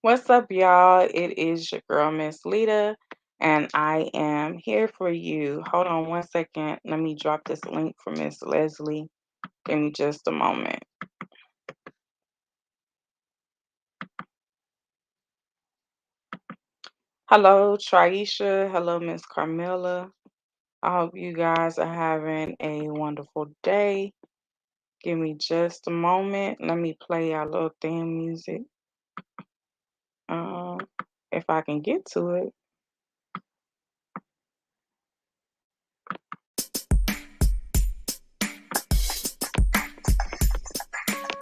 What's up, y'all? It is your girl, Miss Leda, and I am here for you. Hold on one second. Let me drop this link for Miss Leslie. Give me just a moment. Hello, Traisha. Hello, Miss Carmela. I hope you guys are having a wonderful day. Give me just a moment. Let me play our little theme music. Um, if I can get to it.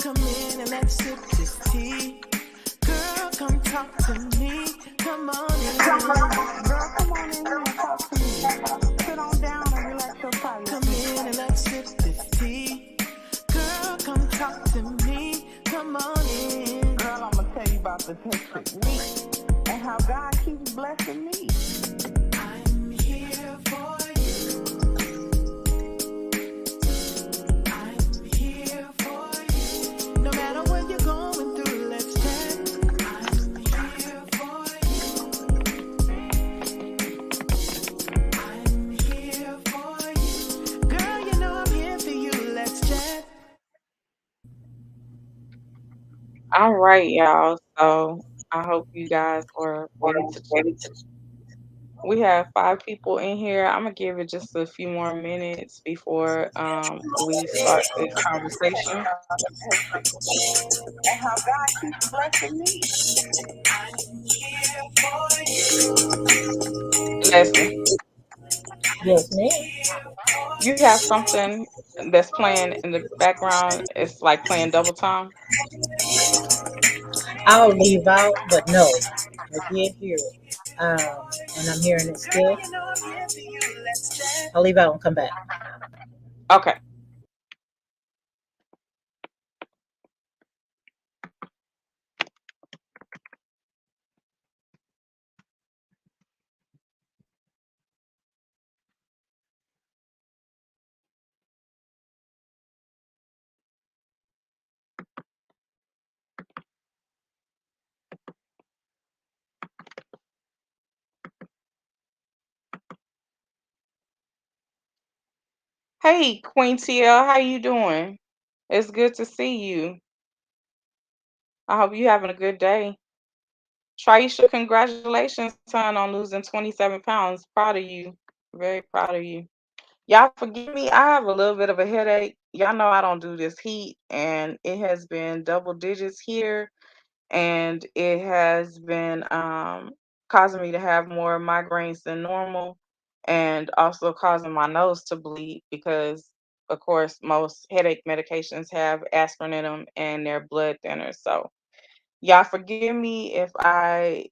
Come in and let's sip this tea. Girl, come talk to me. Come on in. Girl, come on in here and talk to me. Sit on down and relax your body. Come in and let's sip this tea. Girl, come talk to me. Come on in. Girl, I'm gonna tell you about the technique and how God keeps blessing me. I'm here for you. I'm here for you. No matter what you're going through, let's chat. I'm here for you. I'm here for you. Girl, you know I'm here for you. Let's chat. All right, y'all. So I hope you guys are ready to chat. We have 5 people in here. I'm gonna give it just a few more minutes before we start this conversation. And how God keeps blessing me. I'm here for you. Leslie, Yes, ma'am. you have something that's playing in the background. It's like playing double time. I'll leave out, but no, I did hear it. And I'm hearing it still. I'll leave out and come back. Okay. Hey, Queen TL, how you doing? It's good to see you. I hope you having a good day. Traisha, congratulations, son, on losing 27 pounds. Proud of you. Very proud of you. Y'all forgive me. I have a little bit of a headache. Y'all know I don't do this heat, and it has been double digits here, and it has been causing me to have more migraines than normal, and also causing my nose to bleed because, of course, most headache medications have aspirin in them, and they're blood thinners. So y'all forgive me if I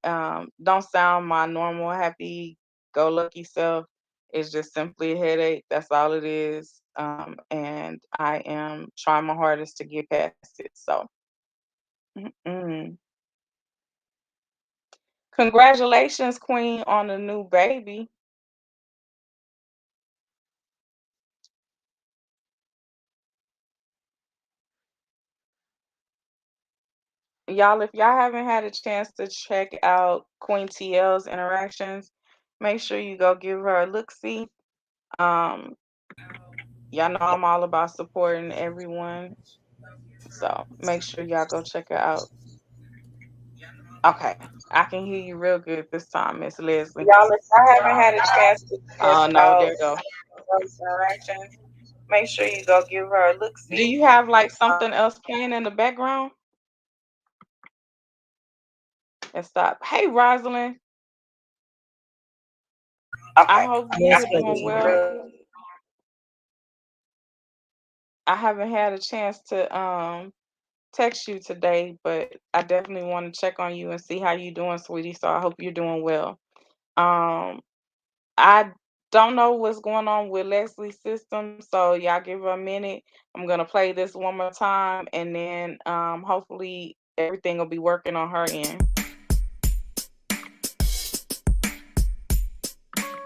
don't sound my normal happy go lucky self. It's just simply a headache. That's all it is. And I am trying my hardest to get past it. So, mm. Congratulations, Queen, on the new baby. Y'all, if y'all haven't had a chance to check out Queen TL's interactions, make sure you go give her a look see. Um, y'all know I'm all about supporting everyone. So make sure y'all go check it out. Okay. I can hear you real good this time, Miss Leslie. Y'all, if I haven't had a chance to check Oh no, out there you go. those interactions, make sure you go give her a look Do see. you have like something else playing in the background? And stop. Hey, Rosalind. I Okay. hope Yes, you are doing baby. well. I haven't had a chance to text you today, but I definitely want to check on you and see how you doing, sweetie. So I hope you're doing well. Um, I don't know what's going on with Leslie's system, so y'all give her a minute. I'm gonna play this one more time, and then hopefully everything will be working on her end.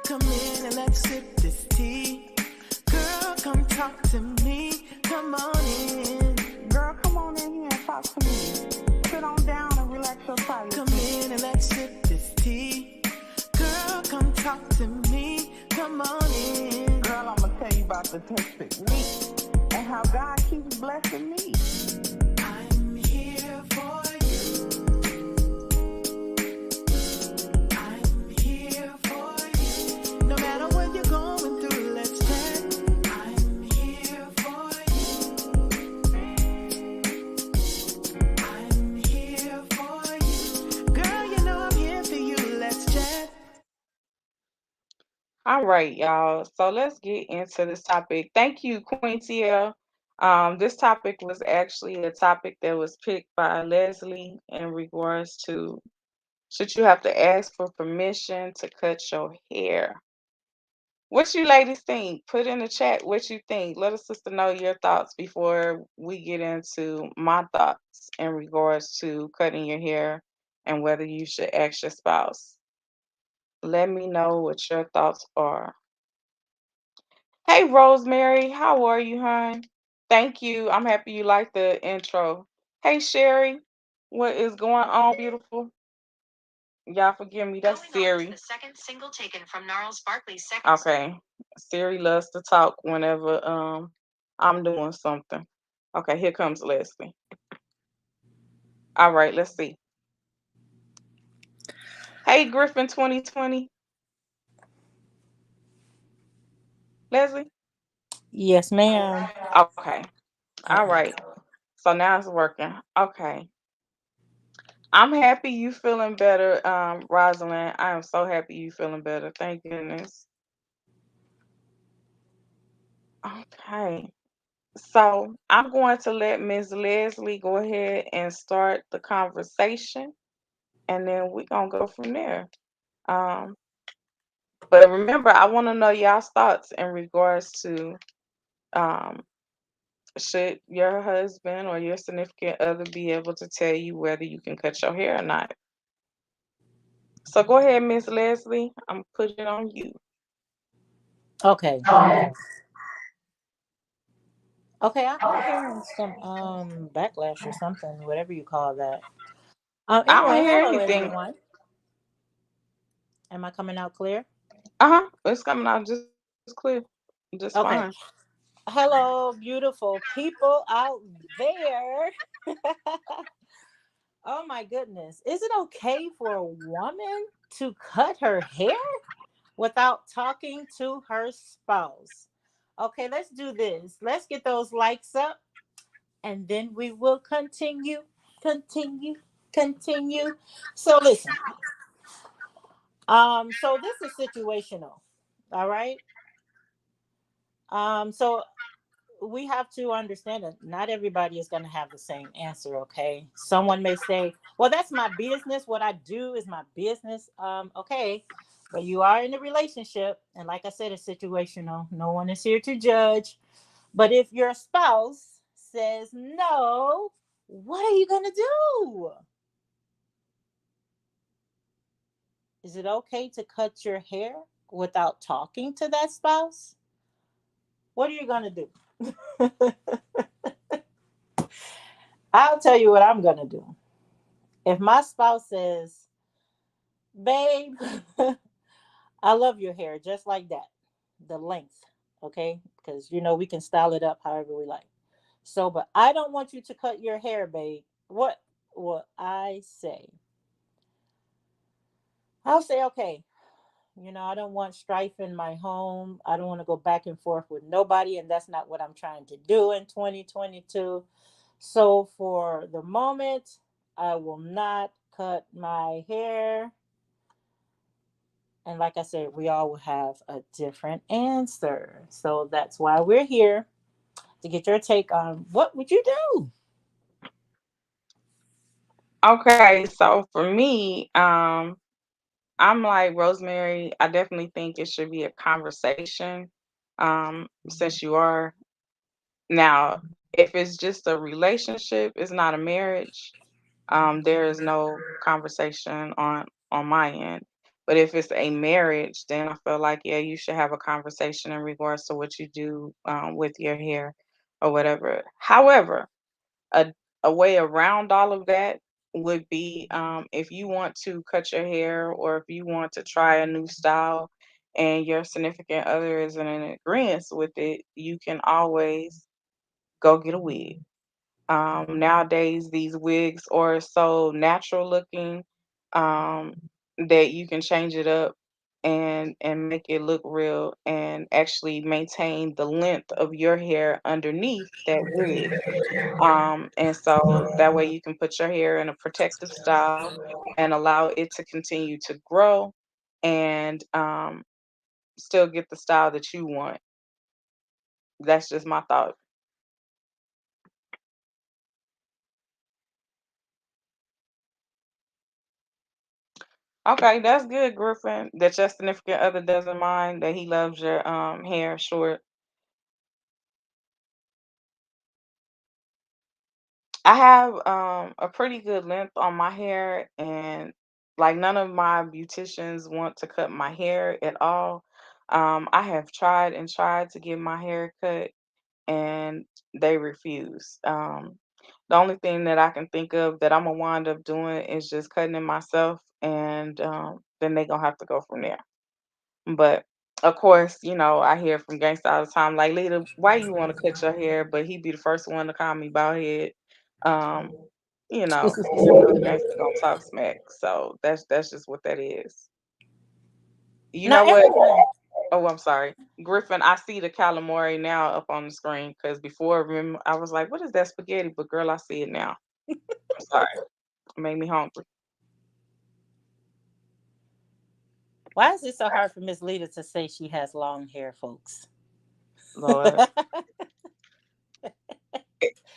Come in and let's sip this tea. Girl, come talk to me. Come on in. Girl, come on in here and talk to me. Sit on down and relax your body. Come talk to me. Come on in. Girl, I'm gonna tell you about the technique and how God keeps blessing me. I'm here for you. I'm here for you. No matter what you're going through, let's chat. I'm here for you. I'm here for you. Girl, you know I'm here for you. Let's chat. All right, y'all. So let's get into this topic. Thank you, Queen Tia. This topic was actually a topic that was picked by Leslie in regards to should you have to ask for permission to cut your hair? What you ladies think? Put in the chat what you think. Let a sister know your thoughts before we get into my thoughts in regards to cutting your hair and whether you should ask your spouse. Let me know what your thoughts are. Hey, Rosemary, how are you, hon? Thank you. I'm happy you like the intro. Hey, Sherry, what is going on, beautiful? Y'all forgive me, that's Siri. Okay. Siri loves to talk whenever I'm doing something. Okay, here comes Leslie. All right, let's see. Hey, Griffin 2020. Leslie? Yes, ma'am. Okay. All Uh-oh. right. So now it's working. Okay. I'm happy you feeling better, Rosalind. I am so happy you feeling better. Thank goodness. Okay. So I'm going to let Miss Leslie go ahead and start the conversation, and then we're gonna go from there. Um, but remember, I want to know y'all's thoughts in regards to um, should your husband or your significant other be able to tell you whether you can cut your hair or not? So go ahead, Miss Leslie. I'm putting it on you. Okay. Okay, I'm hearing some backlash or something, whatever you call that. I don't Anyway, hear hello anything. everyone. Am I coming out clear? Uh-huh. It's coming out just clear. Just fine. Okay. Hello, beautiful people out there. Oh my goodness. Is it okay for a woman to cut her hair without talking to her spouse? Okay, let's do this. Let's get those likes up and then we will continue, continue. So listen, so this is situational. All right. So we have to understand that not everybody is going to have the same answer. Okay, someone may say, well, that's my business, what I do is my business. Okay, but you are in a relationship, and like I said, it's situational. No one is here to judge. But if your spouse says no, what are you going to do? Is it okay to cut your hair without talking to that spouse? What are you going to do? I'll tell you what I'm going to do. If my spouse says, babe, I love your hair just like that, the length, okay? Because, we can style it up however we like. So, but I don't want you to cut your hair, babe. What will I say? I'll say, okay, I don't want strife in my home. I don't want to go back and forth with nobody. And that's not what I'm trying to do in 2022. So for the moment, I will not cut my hair. And like I said, we all will have a different answer. So that's why we're here to get your take on what would you do? Okay, so for me, I'm like Rosemary. I definitely think it should be a conversation. Since you are now, if it's just a relationship, it's not a marriage. There is no conversation on my end. But if it's a marriage, then I feel like yeah, you should have a conversation in regards to what you do with your hair or whatever. However, a a way around all of that would be if you want to cut your hair or if you want to try a new style and your significant other is in agreement with it, you can always go get a wig. Nowadays, these wigs are so natural looking, um, that you can change it up and make it look real and actually maintain the length of your hair underneath that wig. And so that way you can put your hair in a protective style and allow it to continue to grow and still get the style that you want. That's just my thought. Okay, that's good, Griffin. That your significant other doesn't mind, that he loves your hair short. I have a pretty good length on my hair, and like none of my beauticians want to cut my hair at all. I have tried and tried to get my hair cut, and they refuse. The only thing that I can think of that I'm gonna wind up doing is just cutting it myself, and then they gonna have to go from there. But of course, I hear from gangsta all the time, like, Leda, why you want to cut your hair? But he be the first one to call me bald head. Um, gangsta gonna talk smack. So that's just what that is. You Not know what? everyone. Oh, I'm sorry. Griffin, I see the calamari now up on the screen because before, remember, I was like, what is that spaghetti? But girl, I see it now. I'm sorry. It made me hungry. Why is it so hard for Miss Lita to say she has long hair, folks? Lord.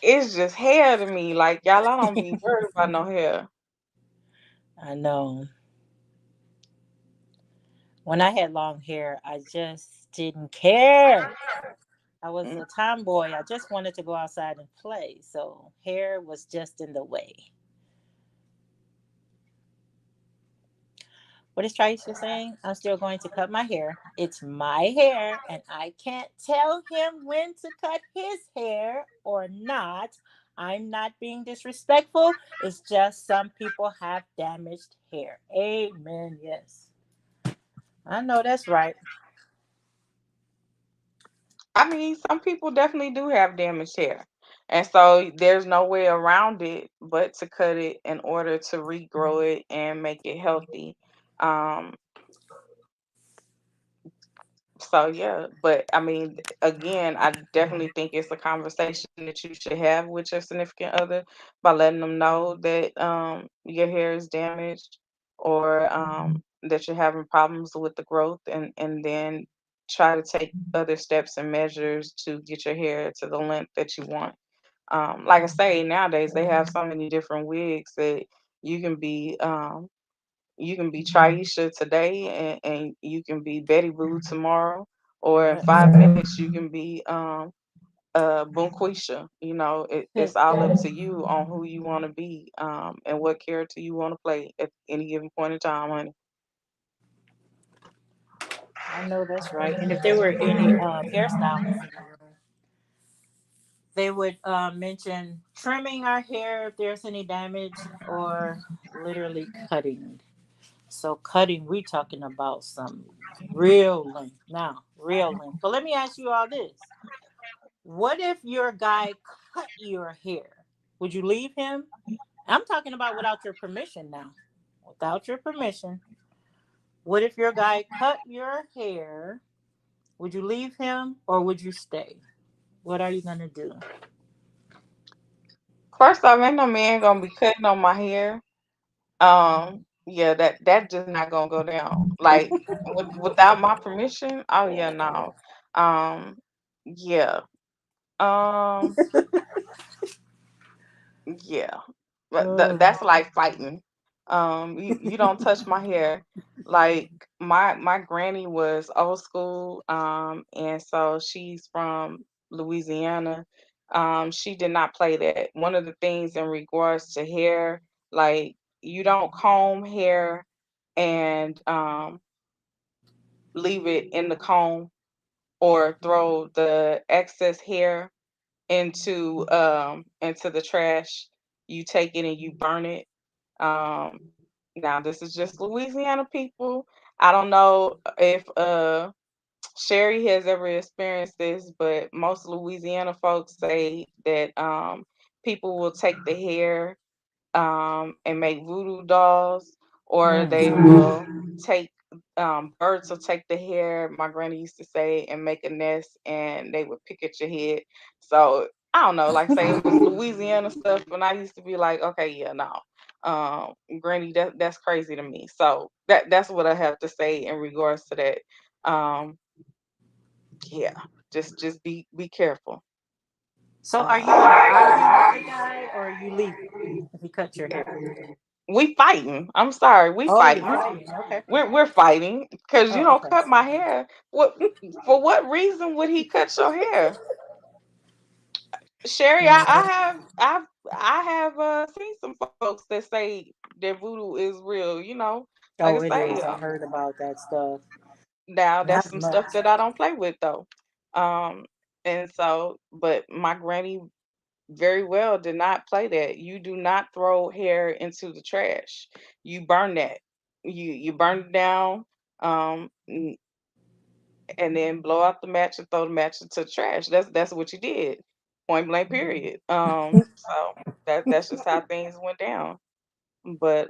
It's just hair to me. Like, y'all, I don't be worried about no hair. I know. When I had long hair, I just didn't care. I was Mm. a tomboy. I just wanted to go outside and play. So hair was just in the way. What is Traisha saying? I'm still going to cut my hair. It's my hair, and I can't tell him when to cut his hair or not. I'm not being disrespectful. It's just some people have damaged hair. Amen. Yes. I know that's right. I mean, some people definitely do have damaged hair. And so there's no way around it but to cut it in order to regrow it and make it healthy. Um, so yeah, but I mean, again, I definitely think it's a conversation that you should have with your significant other by letting them know that your hair is damaged or that you're having problems with the growth, and then try to take other steps and measures to get your hair to the length that you want. Like I say, nowadays they have so many different wigs that you can be you can be Traisha today, and you can be Betty Boo tomorrow, or in Yes. 5 minutes you can be Bunquisha. It's all up to you on who you want to be, and what character you want to play at any given point in time, honey. I know that's right. And if there were any hairstylists in the room, they would mention trimming our hair if there's any damage or literally cutting. So cutting, we talking about some real length now, real length. But let me ask you all this: what if your guy cut your hair? Would you leave him? I'm talking about without your permission now. Without your permission. What if your guy cut your hair? Would you leave him or would you stay? What are you gonna do? First off, ain't no man gonna be cutting on my hair. Yeah, that just not gonna go down. Like without my permission. Oh yeah, no. Um, yeah. Um, yeah. But Oh, that's like fighting. You don't touch my hair. Like my granny was old school, and so she's from Louisiana. She did not play that. One of the things in regards to hair, like you don't comb hair and leave it in the comb or throw the excess hair into the trash. You take it and you burn it. um, Now this is just Louisiana people. I don't know if Sherry has ever experienced this, but most Louisiana folks say that people will take the hair and make voodoo dolls, or they will take birds will take the hair. My granny used to say, and make a nest, and they would pick at your head. So I don't know, like say it was Louisiana stuff, and I used to be like, okay, yeah, no, granny, that's crazy to me. So that's what I have to say in regards to that. Yeah, just be careful. So are you gonna argue Uh, with the guy or you leave it if he cuts your hair? we fighting. I'm sorry, we Oh, you're fighting. fighting. Okay. We're fighting because you Oh, don't okay. cut my hair. What for? What reason would he cut your hair, Sherry? No. I have seen some folks that say that voodoo is real. Like I Oh, it say, is. I heard about that stuff. now Not that's as some stuff much. that I don't play with though. Um, and so, but my granny very well did not play that. You do not throw hair into the trash. You burn that. You burn it down, and then blow out the match and throw the match into the trash. That's what you did. Point blank period. So that's just how things went down. But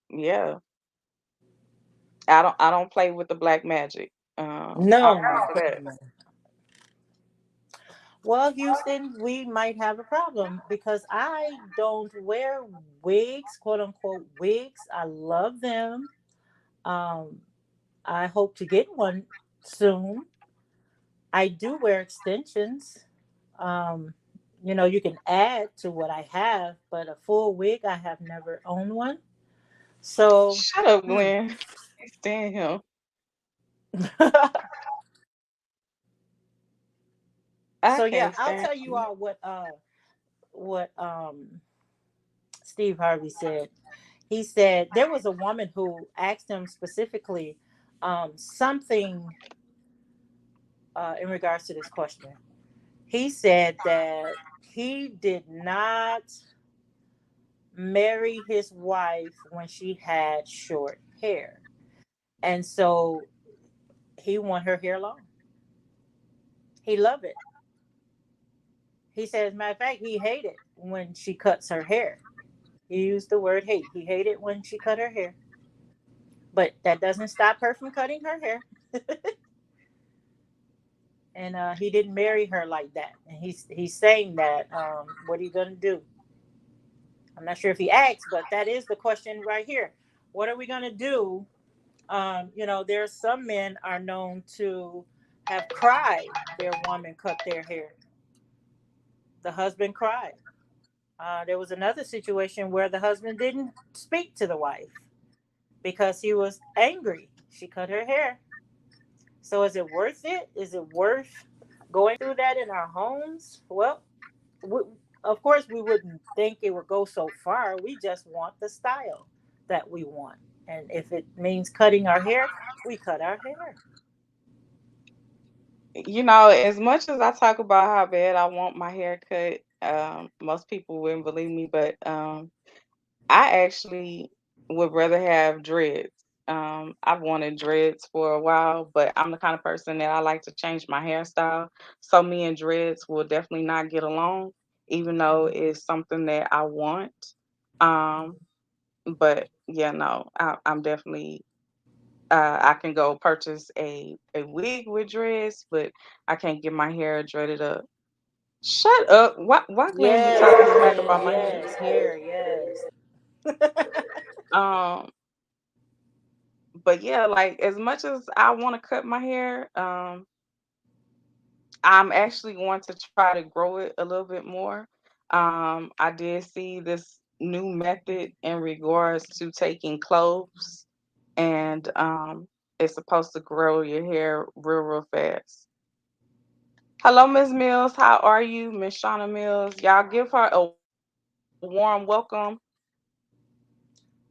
yeah, I don't play with the black magic. I'll No, say no, that. no. Well, Houston, we might have a problem because I don't wear wigs, quote unquote wigs. I love them. Um, I hope to get one soon. I do wear extensions. Um, you can add to what I have, but a full wig, I have never owned one. So, Shut up, hmm. Glenn. Can't stand him. I So yeah, can't I'll stand tell you him. all what Steve Harvey said. He said there was a woman who asked him specifically something in regards to this question. He said that he did not marry his wife when she had short hair, and so he want her hair long. He loved it. He said, as a matter of fact, he hated when she cuts her hair. He used the word hate. He hated when she cut her hair, but that doesn't stop her from cutting her hair. And he didn't marry her like that. And he's saying that. What are you gonna do? I'm not sure if he asked, but that is the question right here. What are we gonna do? There's some men are known to have cried their woman cut their hair. The husband cried. There was another situation where the husband didn't speak to the wife because he was angry. She cut her hair. So is it worth it? Is it worth going through that in our homes? Well, we, of course, we wouldn't think it would go so far. We just want the style that we want. And if it means cutting our hair, we cut our hair. As much as I talk about how bad I want my hair cut, most people wouldn't believe me, but I actually would rather have dreads. I've wanted dreads for a while, but I'm the kind of person that I like to change my hairstyle. So me and dreads will definitely not get along, even though it's something that I want. Um, but yeah, no, I'm definitely I can go purchase a wig with dreads, but I can't get my hair dreaded up. Shut up! Why Glenn be Yes, talking smack about Glenn. my hair? Yes, hair. Yes. Um, but yeah, like as much as I want to cut my hair, I'm actually going to try to grow it a little bit more. I did see this new method in regards to taking cloves and it's supposed to grow your hair real fast. Hello, Miss Mills. How are you, Miss Shauna Mills? Y'all give her a warm welcome.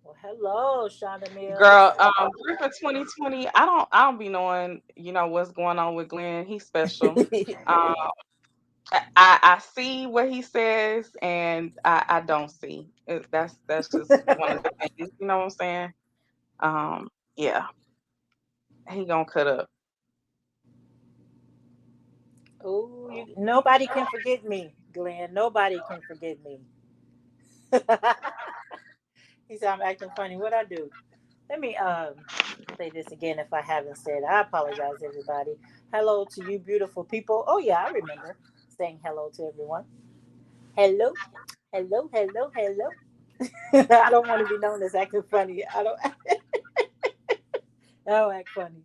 Well, hello, Shonda Girl, Mills. Griffin 2020. I don't be knowing, what's going on with Glenn. He's special. Um, I see what he says and I don't see. That's just one of the things, you know what I'm saying? Yeah. he gonna cut up. Oh, nobody can forget me, Glenn. Nobody can forget me. He said I'm acting funny. What I do? Let me say this again if I haven't said. I apologize, everybody. Hello to you, beautiful people. Oh yeah, I remember saying hello to everyone. Hello, hello, hello, hello. I don't want to be known as acting funny. I don't. I don't act funny.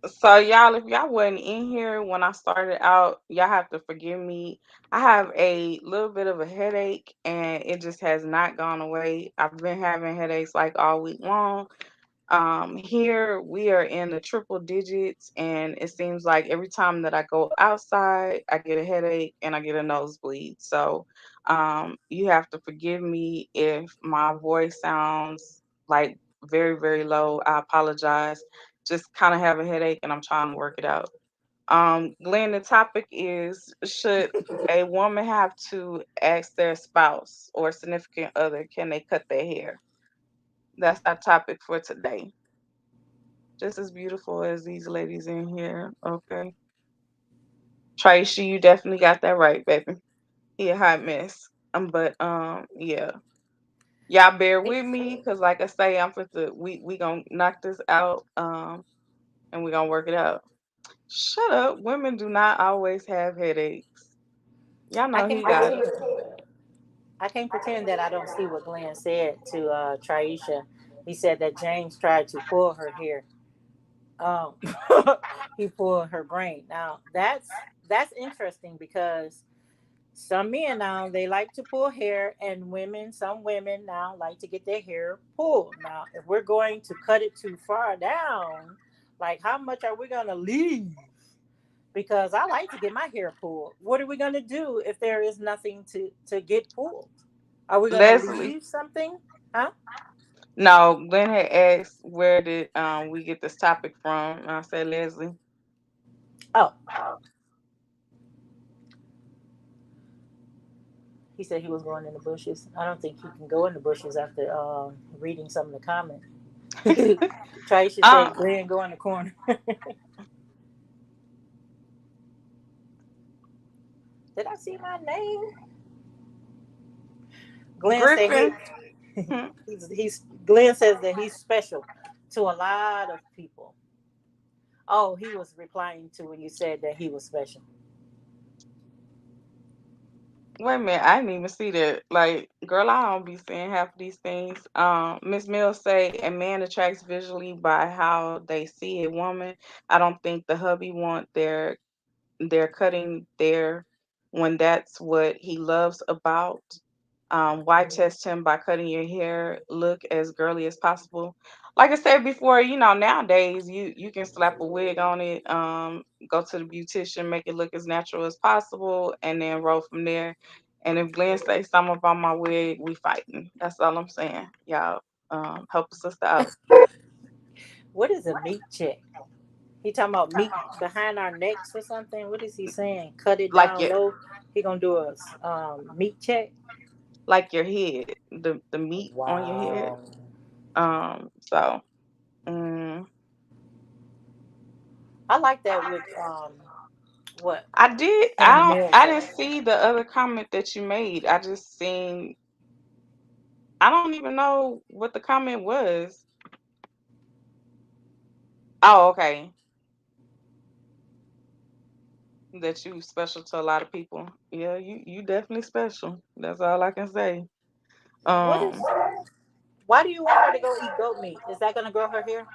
So y'all, if y'all wasn't in here when I started out, y'all have to forgive me. I have a little bit of a headache and it just has not gone away. I've been having headaches like all week long. Here we are in the triple digits, and it seems like every time that I go outside, I get a headache and I get a nosebleed. So, you have to forgive me if my voice sounds like very, very low. I apologize. Just kind of have a headache, and I'm trying to work it out. Glenn, the topic is: should a woman have to ask their spouse or significant other, can they cut their hair? That's our topic for today. Just as beautiful as these ladies in here. Okay. Tracy, you definitely got that right, baby. He a hot mess. But yeah. Y'all bear Me, with me, cause like I say, I'm for the we gonna knock this out, and we gonna work it out. Shut up. Women do not always have headaches. Y'all I know can't he got pretend. I can't pretend that I don't see what Glenn said to Traisha. He said that James tried to pull her hair. Um, he pulled her brain. Now that's interesting because some men now they like to pull hair, and some women now like to get their hair pulled. Now, if we're going to cut it too far down, like how much are we gonna leave? Because I like to get my hair pulled. What are we gonna do if there is nothing to get pulled? Are we gonna Leslie. leave something? Huh? No, Glenn had asked where did we get this topic from. And I said Leslie. Oh, he said he was going in the bushes. I don't think he can go in the bushes after reading some of the comments. Traisha Um said, Glenn, go in the corner. Did I see my name? Glenn said Griffin. Hmm. he's Glenn says that he's special to a lot of people. Oh, he was replying to when you said that he was special. Wait a minute, I didn't even see that. Like, girl, I don't be seeing half of these things. Miss Mills say a man attracts visually by how they see a woman. I don't think the hubby want they're cutting there when that's what he loves about. Why test him by cutting your hair? Look as girly as possible. Like I said before, nowadays you can slap a wig on it, go to the beautician, make it look as natural as possible, and then roll from there. And if Glenn say something about my wig, we fighting. That's all I'm saying. Y'all, help a sister out. What is a meat check? He talking about meat behind our necks or something? What is he saying? Cut it Like down your low. He gonna do a meat check. like your head, the meat on your head. Wow. So. Mm, I like that with what I did. Kenny Mills I said. didn't see the other comment that you made. I just seen. I don't even know what the comment was. Oh, okay. That you special to a lot of people. Yeah, you definitely special. That's all I can say. What is? Um, Why do you want her to go eat goat meat? Is that gonna grow her hair?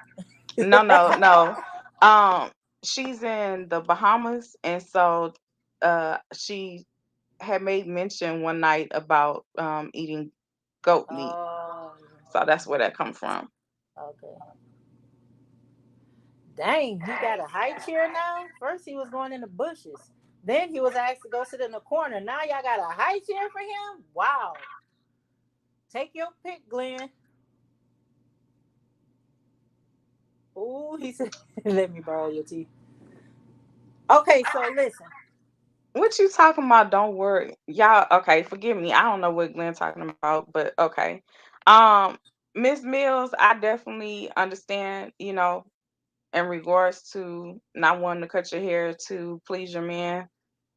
no, no, no. Um, she's in the Bahamas, and so she had made mention one night about eating goat meat. Oh, So that's where that come from. okay. Dang, he got a high chair now. First he was going in the bushes. Then he was asked to go sit in the corner. Now y'all got a high chair for him? Wow. Take your pick, Glenn. Ooh, he said, let me borrow your teeth. Okay, so listen. What you talking about? Don't worry, y'all. Okay, forgive me. I don't know what Glenn talking about, but okay. Um, Miss Mills, I definitely understand. in regards to not wanting to cut your hair to please your man,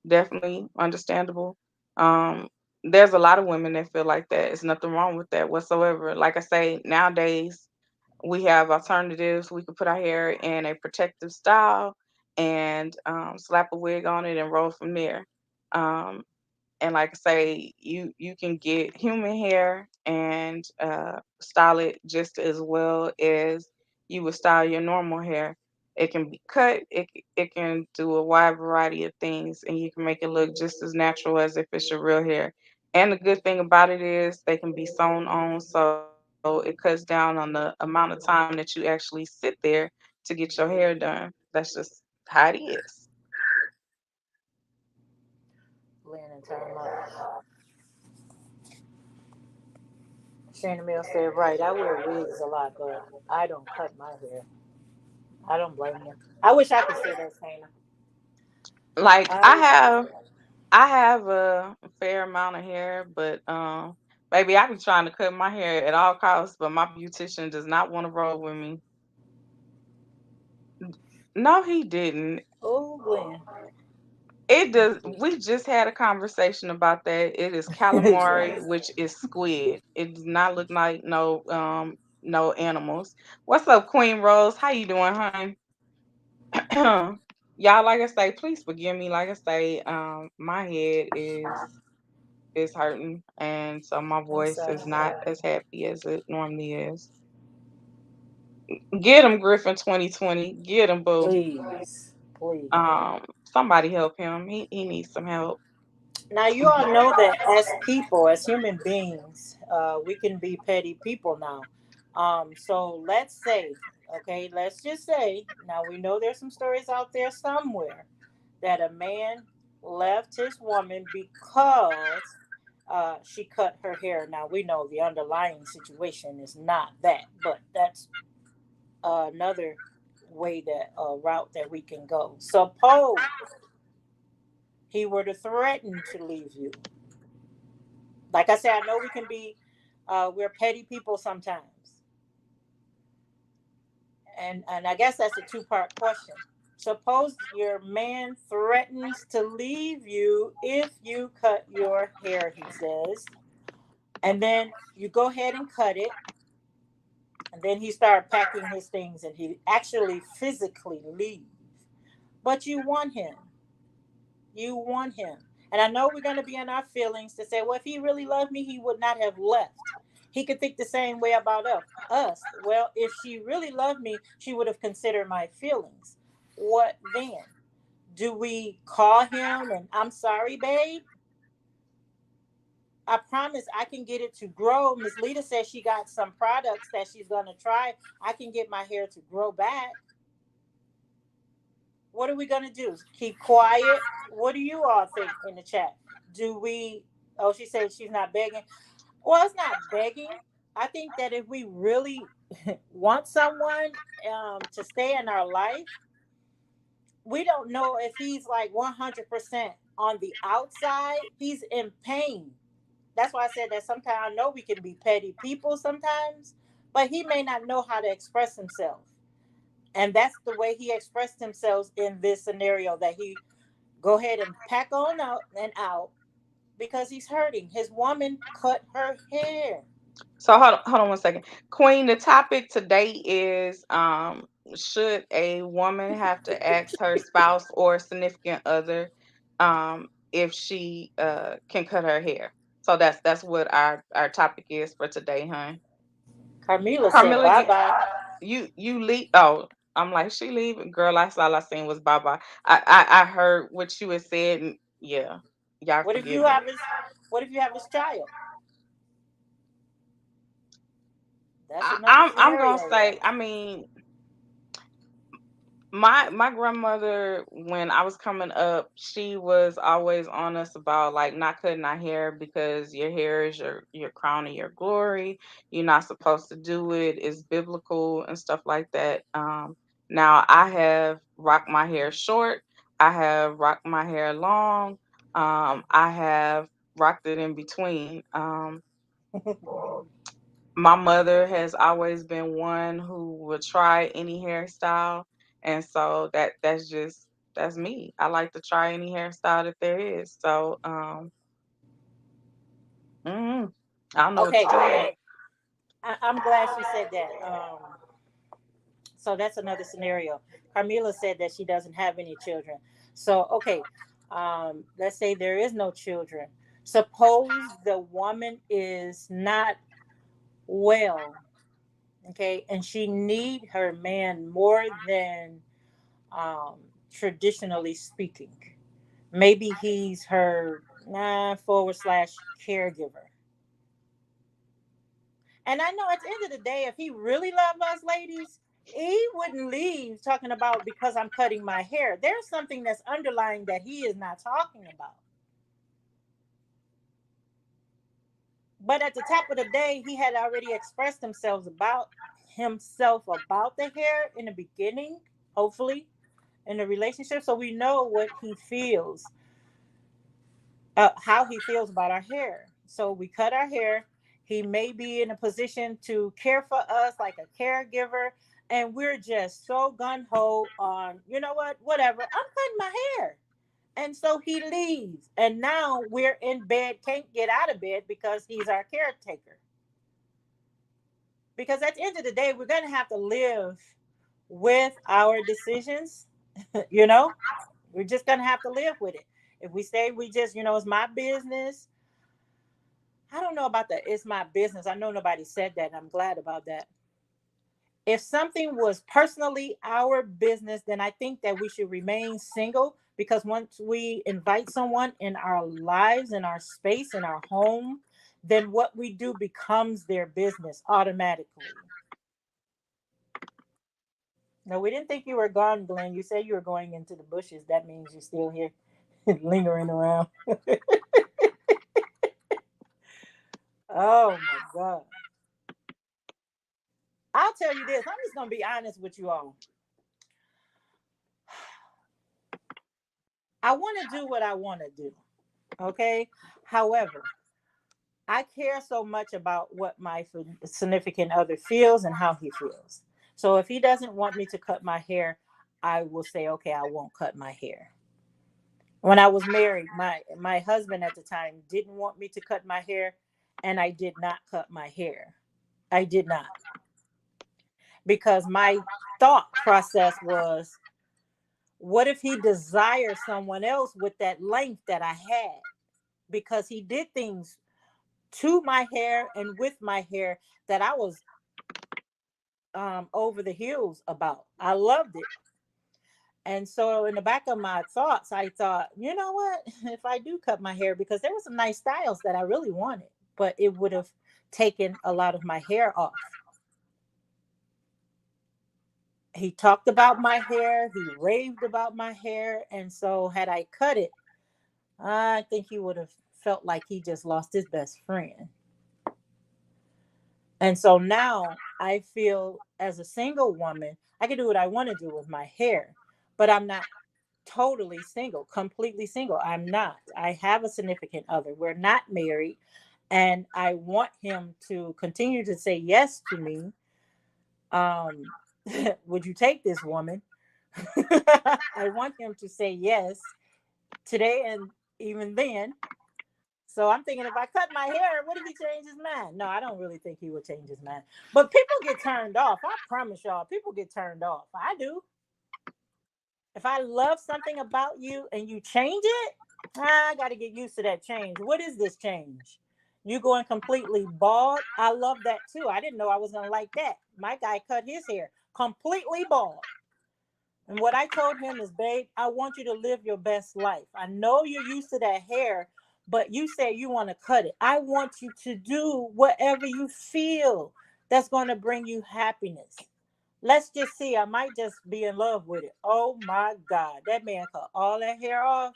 definitely understandable. Um, there's a lot of women that feel like that. There's nothing wrong with that whatsoever. Like I say, nowadays we have alternatives. We could put our hair in a protective style and slap a wig on it and roll from there. Um, and like I say, you can get human hair and style it just as well as you would style your normal hair. It can be cut. It can do a wide variety of things, and you can make it look just as natural as if it's your real hair. And the good thing about it is they can be sewn on, so it cuts down on the amount of time that you actually sit there to get your hair done. That's just how it is. Lynn and time up. Shana Mill said, right, I wear wigs a lot, but I don't cut my hair. I don't blame you. I wish I could say that, Shana. Like I wish I could say that. I have a fair amount of hair, but baby, I be trying to cut my hair at all costs, but my beautician does not want to roll with me. No, he didn't. Oh, Glenn. It does. We just had a conversation about that. It is calamari, Exactly. which is squid. It does not look like no animals. What's up, Queen Rose? How you doing, hon? Y'all, like I say, please forgive me. Like I say, my head is hurting, and so my I'm voice sorry. is not as happy as it normally is. Get him, Griffin 2020. Get him, boo. Please. Please. Somebody help him. He needs some help. Now, you all know that as people, as human beings, we can be petty people now. So let's say, okay, let's just say, now we know there's some stories out there somewhere that a man left his woman because she cut her hair. Now we know the underlying situation is not that, but that's another way that route that we can go. Suppose he were to threaten to leave you. Like I said, I know we can be, we're petty people sometimes, and I guess that's a two-part question. Suppose your man threatens to leave you if you cut your hair, he says, and then you go ahead and cut it, and then he started packing his things, and he actually physically leave. But you want him. You want him. And I know we're going to be in our feelings to say, well, if he really loved me, he would not have left. He could think the same way about us. Well, if she really loved me, she would have considered my feelings. What then? Do we call him and I'm sorry, babe? I promise I can get it to grow. Miss Leda says she got some products that she's going to try. I can get my hair to grow back. What are we going to do? Keep quiet? What do you all think in the chat? Do we, oh, she said she's not begging. Well, it's not begging. I think that if we really want someone to stay in our life, we don't know if he's like 100% on the outside. He's in pain. That's why I said that sometimes I know we can be petty people sometimes, but he may not know how to express himself. And that's the way he expressed himself in this scenario that he go ahead and pack on out because he's hurting. His woman cut her hair. So hold on one second. Queen, the topic today is should a woman have to ask her spouse or significant other if she can cut her hair? So that's what our topic is for today, huh? Carmela said Carmilla, bye bye. you leave. Oh, I'm like she leaving. Girl, that's all I seen was bye bye. I heard what you had said. And yeah, y'all What if forgive you me. have his what if you have his child? That's another I'm gonna scenario, say. y'all. I mean, my grandmother, when I was coming up, she was always on us about like not cutting our hair because your hair is your crown of your glory. You're not supposed to do it. It's biblical and stuff like that. Now I have rocked my hair short. I have rocked my hair long. I have rocked it in between. My mother has always been one who would try any hairstyle. And so that's me. I like to try any hairstyle that there is. So mhm, I don't know what to Okay, do. I'm glad she said that. So that's another scenario. Carmela said that she doesn't have any children. So okay, let's say there is no children. Suppose the woman is not well, okay, and she need her man more than um, traditionally speaking. Maybe he's her forward slash caregiver. And I know at the end of the day, if he really loved us ladies, he wouldn't leave talking about because I'm cutting my hair. There's something that's underlying that he is not talking about. But at the top of the day, he had already expressed himself about the hair in the beginning, hopefully, in the relationship. So we know what he feels, how he feels about our hair. So we cut our hair. He may be in a position to care for us like a caregiver, and we're just so gun ho on, you know what, whatever. I'm cutting my hair, and so he leaves, and now we're in bed, can't get out of bed because he's our caretaker. Because at the end of the day, we're gonna have to live with our decisions. you know, we're just gonna have to live with it. If we say we just, it's my business, I don't know about that. It's my business. I know nobody said that. And I'm glad about that. If something was personally our business, then I think that we should remain single because once we invite someone in our lives, in our space, in our home, then what we do becomes their business automatically. No, we didn't think you were gone, Glenn. You said you were going into the bushes. That means you're still here, lingering around. Oh my God. I'll tell you this. I'm just going to be honest with you all. I want to do what I want to do. Okay. However, I care so much about what my significant other feels and how he feels. So if he doesn't want me to cut my hair, I will say, okay, I won't cut my hair. When I was married, my husband at the time didn't want me to cut my hair, and I did not cut my hair. I did not, because my thought process was, what if he desires someone else with that length that I had? Because he did things to my hair and with my hair that I was over the hills about. I loved it. And so in the back of my thoughts, I thought, you know what? If I do cut my hair, because there were some nice styles that I really wanted, but it would have taken a lot of my hair off. He talked about my hair, he raved about my hair. And so had I cut it, I think he would have felt like he just lost his best friend. And so now I feel as a single woman, I can do what I want to do with my hair, but I'm not totally single, completely single. I'm not. I have a significant other. We're not married. And I want him to continue to say yes to me. Um, would you take this woman? I want him to say yes today and even then. So I'm thinking, if I cut my hair, what if he changed his mind? No, I don't really think he would change his mind. But people get turned off. I promise y'all, people get turned off. I do. If I love something about you and you change it, I got to get used to that change. What is this change? You going completely bald? I love that too. I didn't know I was going to like that. My guy cut his hair completely bald. And what I told him is, babe, I want you to live your best life. I know you're used to that hair, but you say you want to cut it. I want you to do whatever you feel that's going to bring you happiness. Let's just see. I might just be in love with it. Oh my God. That man cut all that hair off.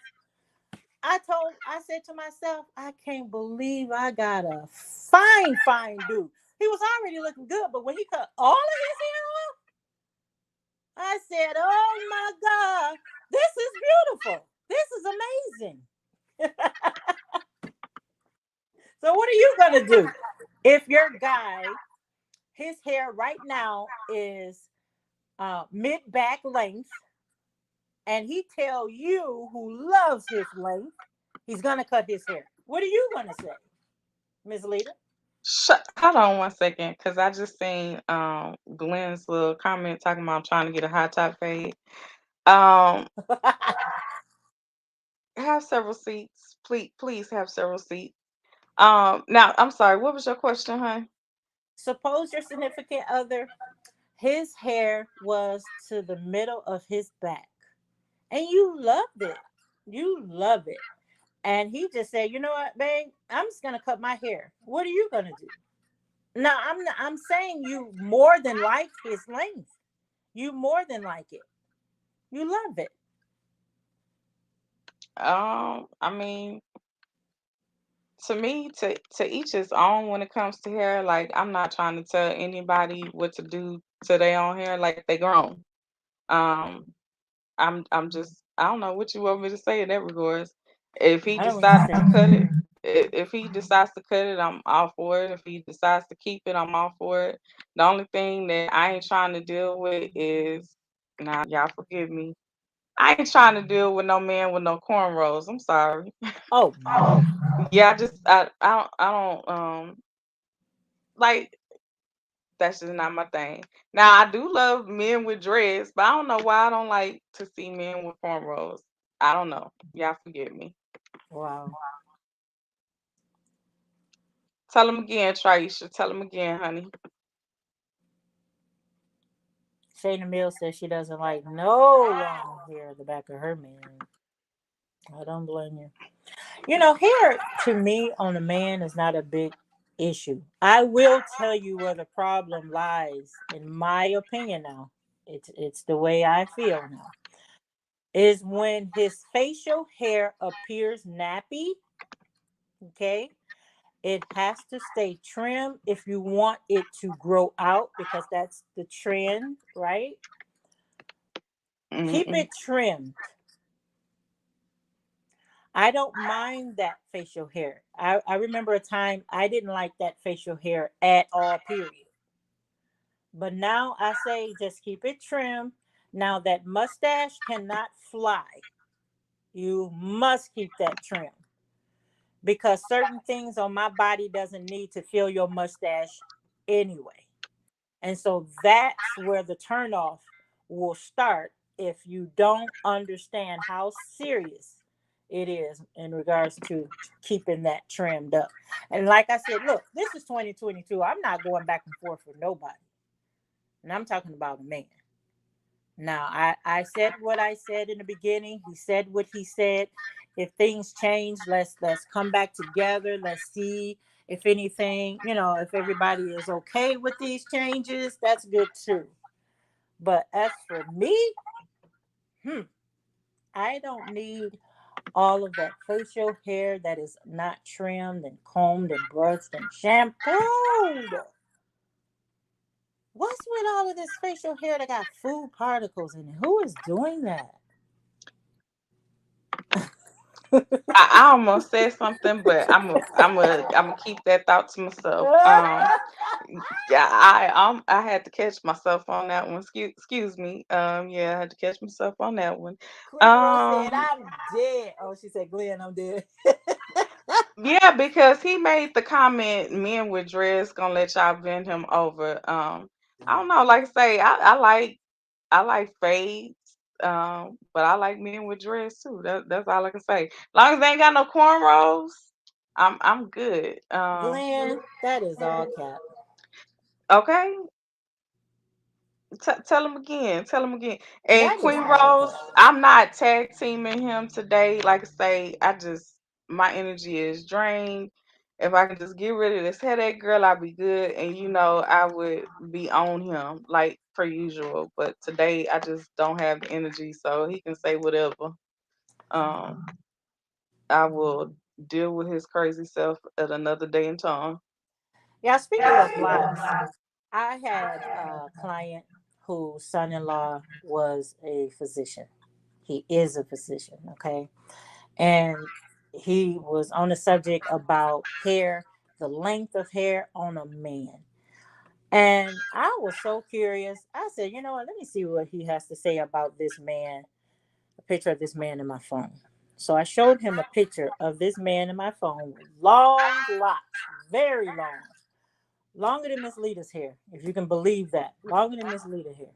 I said to myself, I can't believe I got a fine dude. He was already looking good, but when he cut all of his hair off, I said, oh my God, this is beautiful. This is amazing. So, what are you going to do if your guy, his hair right now is mid back length, and he tell you who loves his length, he's gonna cut his hair. What are you gonna say, Miss Lita? Hold on one second, cause I just seen Glenn's little comment talking about trying to get a high top fade. Um, have several seats, please have several seats. Now I'm sorry. What was your question, hon? Suppose your significant other, his hair was to the middle of his back, and you loved it. You love it. And he just said, "You know what, babe? I'm just gonna cut my hair. What are you gonna do?" Now, I'm saying you more than like his length. You more than like it. You love it. I mean, to me, to each his own when it comes to hair. Like I'm not trying to tell anybody what to do to their own hair. Like they grown. Um, I'm just I don't know what you want me to say in that regards. If he I know what you're decides to saying. cut it, if he decides to cut it, I'm all for it. If he decides to keep it, I'm all for it. The only thing that I ain't trying to deal with is now y'all forgive me. I ain't trying to deal with no man with no cornrows. I'm sorry. Oh no. Yeah, I don't like that's just not my thing. Now I do love men with dreads, but I don't know why I don't like to see men with cornrows. I don't know. Y'all forgive me. Wow. Tell him again, Traisha. Tell him again, honey. Shayna Mills says she doesn't like no long hair at the back of her man. I don't blame you. You know, hair to me on a man is not a big issue. I will tell you where the problem lies, in my opinion now. It's the way I feel now. Is when his facial hair appears nappy, okay? It has to stay trimmed if you want it to grow out because that's the trend, right? Keep Mm-mm. it trimmed. I don't mind that facial hair. I remember a time I didn't like that facial hair at all, period. But now I say just keep it trimmed. Now that mustache cannot fly. You must keep that trim because certain things on my body doesn't need to fill your mustache anyway. And so that's where the turnoff will start if you don't understand how serious it is in regards to keeping that trimmed up. And like I said, look, this is 2022. I'm not going back and forth with nobody. And I'm talking about a man. Now, I said what I said in the beginning. He said what he said. If things change, let's come back together. Let's see if anything, if everybody is okay with these changes, that's good too. But as for me, hmm, I don't need all of that facial hair that is not trimmed and combed and brushed and shampooed. What's with all of this facial hair that got food particles in it? Who is doing that? I almost said something, but I'm gonna keep that thought to myself. Yeah, I had to catch myself on that one. Excuse me. Yeah, I had to catch myself on that one. Queen Rose said, Um, I'm dead. Oh, she said, Glenn, I'm dead. yeah, because he made the comment, men with dreads gonna let y'all bend him over. I don't know, like I say, I like fades, but I like men with dreads too. That's all I can say. Long as they ain't got no cornrows, I'm good. Glenn, that is all cap. Okay, tell him again. Tell him again. And That is Queen all Rose, cap. I'm not tag teaming him today. Like I say, my energy is drained. If I can just get rid of this headache, girl, I'll be good. And I would be on him like per usual. But today, I just don't have the energy, so he can say whatever. Um, I will deal with his crazy self at another day and time. Yeah, speaking of blocks, I had a client whose son in law was a physician. He is a physician, okay? And he was on the subject about hair, the length of hair on a man. And I was so curious. I said, you know what? Let me see what he has to say about this man, a picture of this man in my phone. So I showed him a picture of this man in my phone with long locks, very long, longer than Miss Leda's hair, if you can believe that, longer than Miss Leda hair,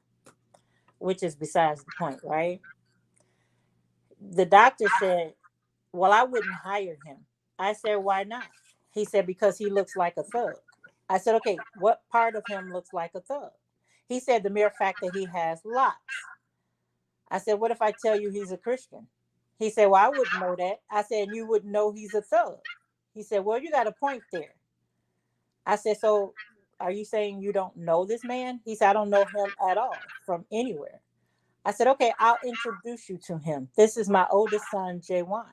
which is besides the point, right? The doctor said, well, I wouldn't hire him. I said, why not? He said, because he looks like a thug. I said, okay, what part of him looks like a thug? He said, the mere fact that he has locks. I said, what if I tell you he's a Christian? He said, well, I wouldn't know that. I said, and you wouldn't know he's a thug. He said, well, you got a point there. I said, so are you saying you don't know this man? He said, I don't know him at all from anywhere. I said, okay, I'll introduce you to him. This is my oldest son, Jaywan.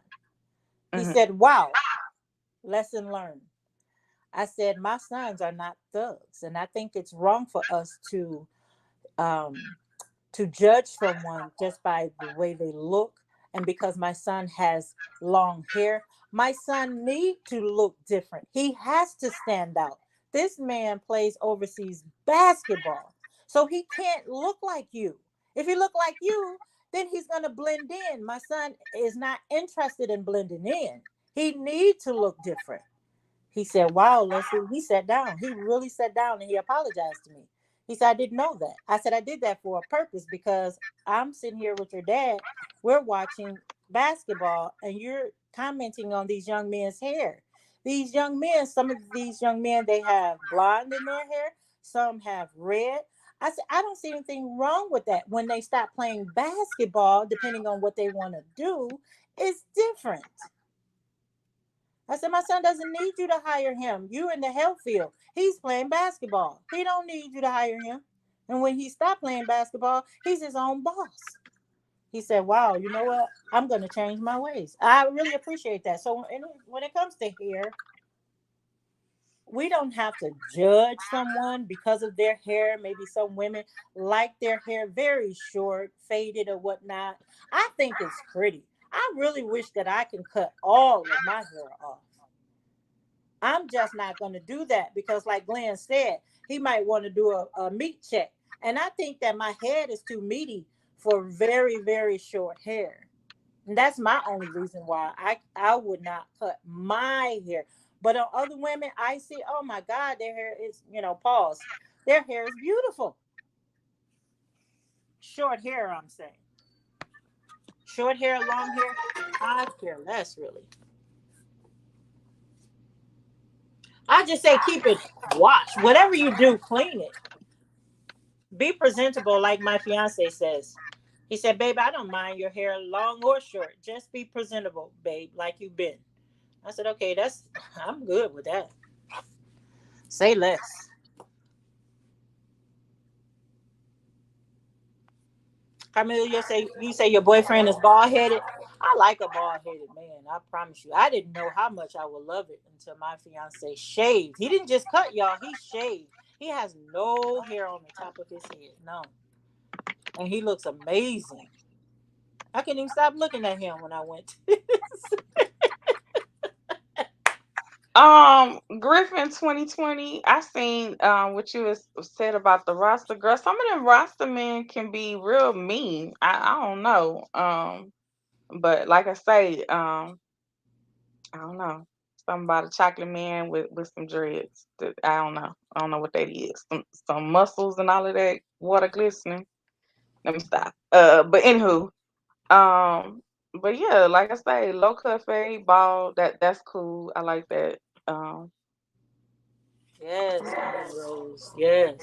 He Hmm. said, wow, lesson learned. I said, my sons are not thugs. And I think it's wrong for us um, to judge someone just by the way they look. And because my son has long hair, my son need to look different. He has to stand out. This man plays overseas basketball, so he can't look like you. If he look like you, then he's going to blend in. My son is not interested in blending in. He need to look different. He said, wow, Leslie, he sat down. He really sat down and he apologized to me. He said, I didn't know that. I said, I did that for a purpose because I'm sitting here with your dad. We're watching basketball and you're commenting on these young men's hair. These young men, some of these young men, they have blonde in their hair, some have red. I said, I don't see anything wrong with that. When they stop playing basketball, depending on what they want to do, it's different. I said, my son doesn't need you to hire him. You in the health field. He's playing basketball. He don't need you to hire him. And when he stopped playing basketball, he's his own boss. He said, wow, you know what? I'm going to change my ways. I really appreciate that. So when it comes to hair, we don't have to judge someone because of their hair. Maybe some women like their hair very short, faded, or whatnot. I think it's pretty. I really wish that I can cut all of my hair off. I'm just not going to do that because, like Glenn said, he might want to do a meat check. And I think that my head is too meaty for very, very short hair. And that's my only reason why I would not cut my hair. But on other women, I see, oh my God, their hair is, pause. Their hair is beautiful. Short hair, I'm saying. Short hair, long hair, I care less, really. I just say keep it washed. Whatever you do, clean it. Be presentable, like my fiance says. He said, babe, I don't mind your hair long or short. Just be presentable, babe, like you've been. I said, okay, I'm good with that. Say less. Camille, you say your boyfriend is bald headed. I like a bald headed man. I promise you. I didn't know how much I would love it until my fiance shaved. He didn't just cut, y'all. He shaved. He has no hair on the top of his head. No. And he looks amazing. I couldn't even stop looking at him when I went. Griffin 2020, I seen what you was said about the roster girl. Some of them roster men can be real mean. I don't know. But like I say, I don't know. Something about a chocolate man with some dreads. I don't know. I don't know what that is. Some muscles and all of that, water glistening. Let me stop. But anywho, um, but yeah, like I say, low cut fade, bald. That's cool. I like that. Um, Yes, Candy Rose. Yes.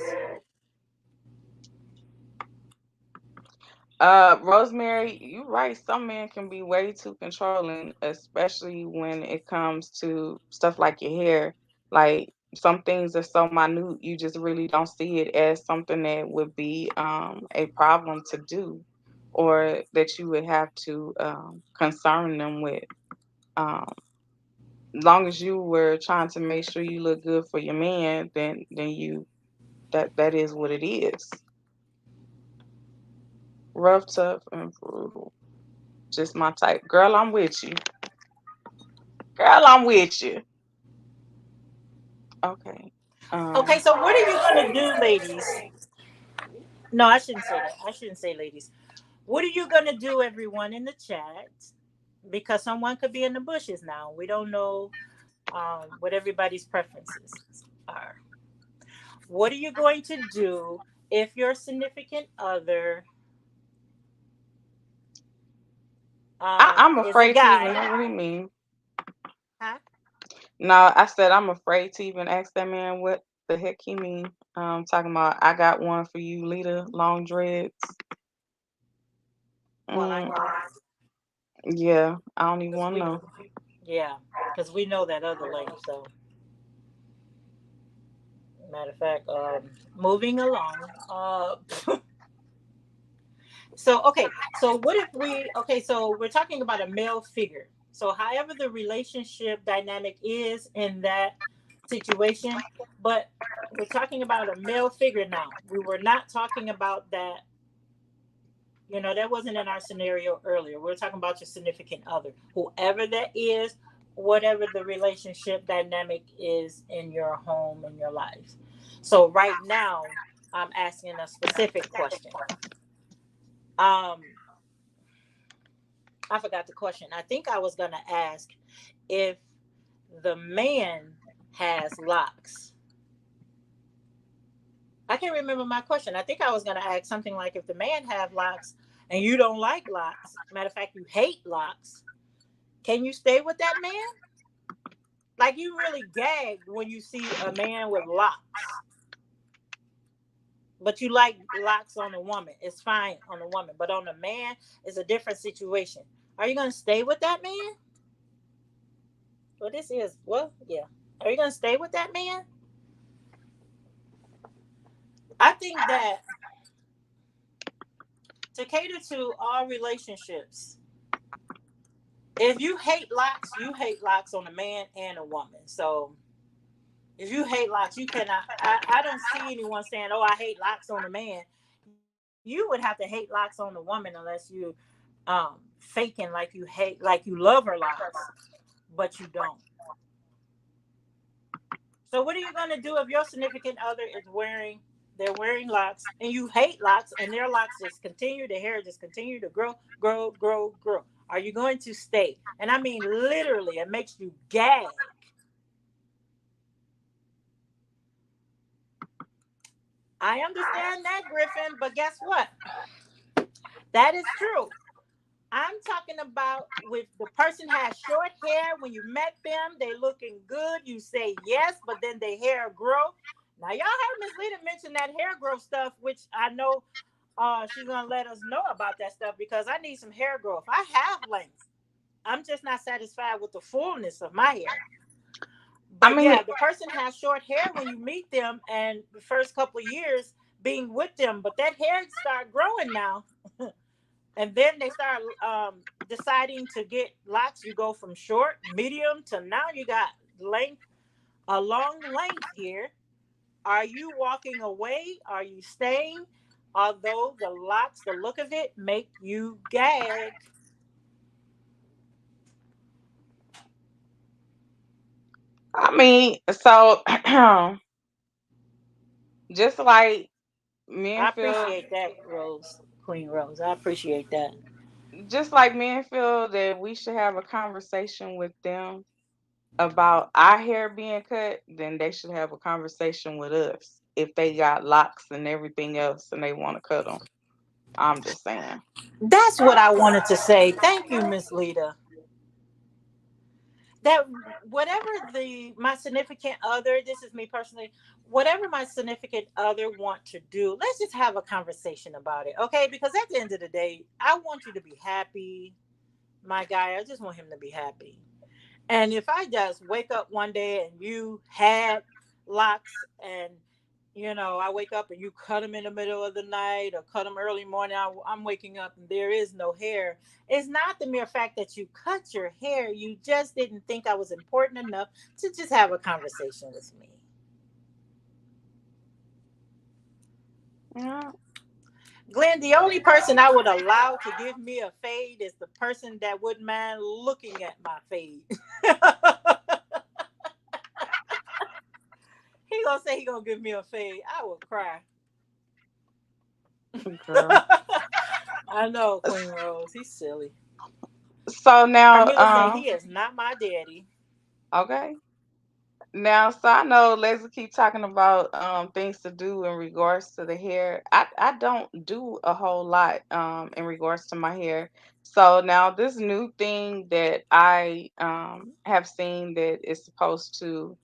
Rosemary, you're right. Some men can be way too controlling, especially when it comes to stuff like your hair. Like some things are so minute, you just really don't see it as something that would be a problem to do, or that you would have to concern them with. Um, long as you were trying to make sure you look good for your man, then you that is what it is. Rough, tough, and brutal. Just my type. Girl, I'm with you. Girl, I'm with you. Okay. Okay, Um, so what are you gonna do, ladies? No, I shouldn't say that. I shouldn't say ladies. What are you gonna do, everyone in the chat? Because someone could be in the bushes now. We don't know what everybody's preferences are. What are you going to do if your significant other I'm is a afraid to even guy? know what he means. Huh? No, I said I'm afraid to even ask that man what the heck he mean. Talking about I got one for you, Leda, long dreads. Well, I Mm, know. yeah, I don't even 'Cause want to we, know. yeah, because we know that other length. So, matter of fact, moving along. So okay, so what if we okay, so we're talking about a male figure. So however the relationship dynamic is in that situation, but we're talking about a male figure now. We were not talking about that, that wasn't in our scenario earlier. We're talking about your significant other. Whoever that is, whatever the relationship dynamic is in your home and your life. So right now, I'm asking a specific question. Um I forgot the question. I think I was going to ask if the man has locks. I can't remember my question. I think I was going to ask something like if the man have locks and you don't like locks, matter of fact, you hate locks, can you stay with that man? Like you really gag when you see a man with locks, but you like locks on a woman. It's fine on a woman, but on a man, it's a different situation. Are you going to stay with that man? Well, this is, well, yeah. Are you going to stay with that man? I think that to cater to all relationships, if you hate locks, you hate locks on a man and a woman. So if you hate locks, you cannot. I don't see anyone saying, "Oh, I hate locks on a man." You would have to hate locks on the woman unless you faking like you hate, like you love her locks, but you don't. So what are you gonna do if your significant other is they're wearing locks and you hate locks and their locks just continue, the hair just continue to grow, grow, grow, grow. Are you going to stay? And I mean literally, it makes you gag. I understand that, Griffin, but guess what? That is true. I'm talking about with the person has short hair. When you met them, they looking good. You say yes, but then their hair grow. Now y'all heard Miss Lita mention that hair growth stuff, which I know she's gonna let us know about that stuff because I need some hair growth. I have length. I'm just not satisfied with the fullness of my hair. I But mean, yeah, the person has short hair when you meet them and the first couple of years being with them, but that hair start growing now. And then they start deciding to get locks. You go from short, medium to now you got length, a long length here. Are you walking away? Are you staying? Although the locks, the look of it, make you gag. so just like men I feel, appreciate that, Rose, Queen Rose. I appreciate that. just like men feel that we should have a conversation with them about our hair being cut, then they should have a conversation with us if they got locks and everything else and they want to cut them. I'm just saying. That's what I wanted to say. Thank you, Miss Lita. That whatever the my significant other, this is me personally, whatever my significant other want to do, let's just have a conversation about it, okay? Because at the end of the day, I want you to be happy, my guy. I just want him to be happy. And if I just wake up one day and you had locks and I wake up and you cut them in the middle of the night or cut them early morning, I'm waking up and there is no hair. It's not the mere fact that you cut your hair. You just didn't think I was important enough to just have a conversation with me. Yeah. Glenn, the only person I would allow to give me a fade is the person that wouldn't mind looking at my fade. He gonna say he gonna give me a fade? I will cry. Girl. I know Queen Rose. He's silly. So now, Carmela say he is not my daddy. okay. Now, so I know let's keep talking about things to do in regards to the hair. I don't do a whole lot in regards to my hair. So now this new thing that I have seen that is supposed to